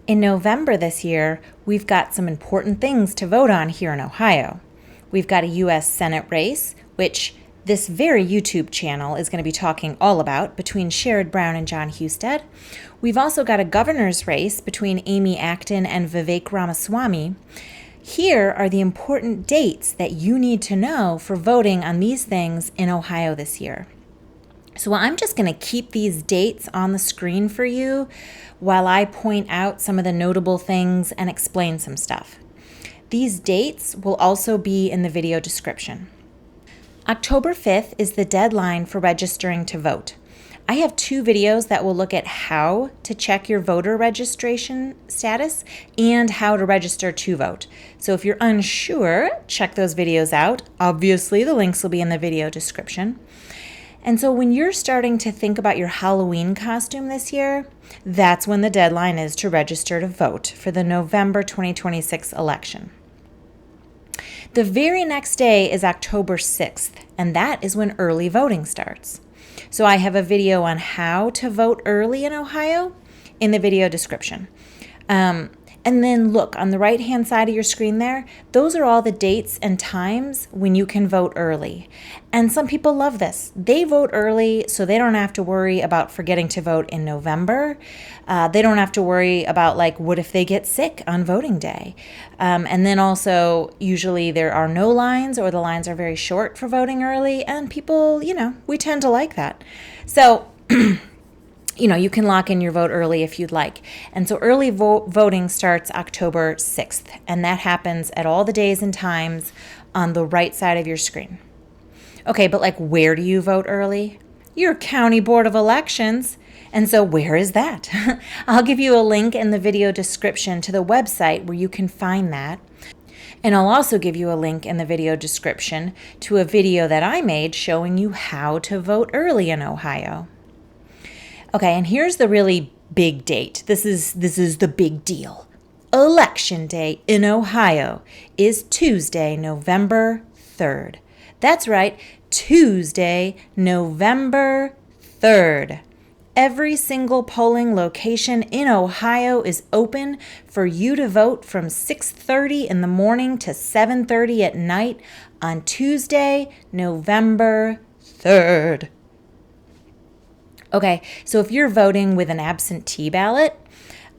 In November this year, we've got some important things to vote on here in Ohio. We've got a U.S. Senate race, which this very YouTube channel is going to be talking all about, between Sherrod Brown and John Husted. We've also got a governor's race between Amy Acton and Vivek Ramaswamy. Here are the important dates that you need to know for voting on these things in Ohio this year. So I'm just going to keep these dates on the screen for you while I point out some of the notable things and explain some stuff. These dates will also be in the video description. October 5th is the deadline for registering to vote. I have 2 videos that will look at how to check your voter registration status and how to register to vote. So if you're unsure, check those videos out. Obviously, the links will be in the video description. And so when you're starting to think about your Halloween costume this year, that's when the deadline is to register to vote for the November 2026 election. The very next day is October 6th, and that is when early voting starts. So I have a video on how to vote early in Ohio in the video description. And then look, on the right-hand side of your screen there, those are all the dates and times when you can vote early. And some people love this. They vote early so they don't have to worry about forgetting to vote in November. They don't have to worry about, like, what if they get sick on voting day? And then also, usually there are no lines, or the lines are very short for voting early. And people, we tend to like that. So you can lock in your vote early if you'd like. And so early voting starts October 6th, and that happens at all the days and times on the right side of your screen. Okay, but where do you vote early? Your county board of elections. And so where is that? I'll give you a link in the video description to the website where you can find that. And I'll also give you a link in the video description to a video that I made showing you how to vote early in Ohio. Okay, and here's the really big date. This is the big deal. Election Day in Ohio is Tuesday, November 3rd. That's right, Tuesday, November 3rd. Every single polling location in Ohio is open for you to vote from 6:30 in the morning to 7:30 at night on Tuesday, November 3rd. Okay, so if you're voting with an absentee ballot,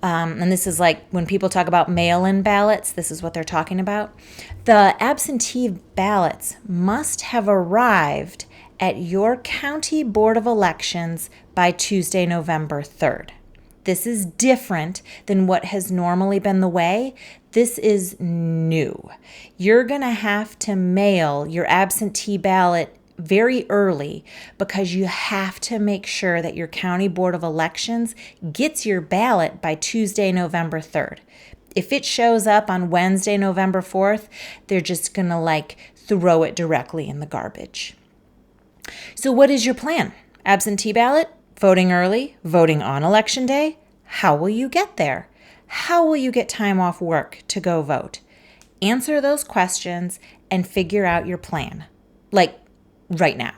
and this is like when people talk about mail-in ballots, this is what they're talking about. The absentee ballots must have arrived at your county board of elections by Tuesday, November 3rd. This is different than what has normally been the way. This is new. You're going to have to mail your absentee ballot very early because you have to make sure that your county board of elections gets your ballot by Tuesday, November 3rd. If it shows up on Wednesday, November 4th, they're just going to throw it directly in the garbage. So what is your plan? Absentee ballot? Voting early? Voting on election day? How will you get there? How will you get time off work to go vote? Answer those questions and figure out your plan. Right now.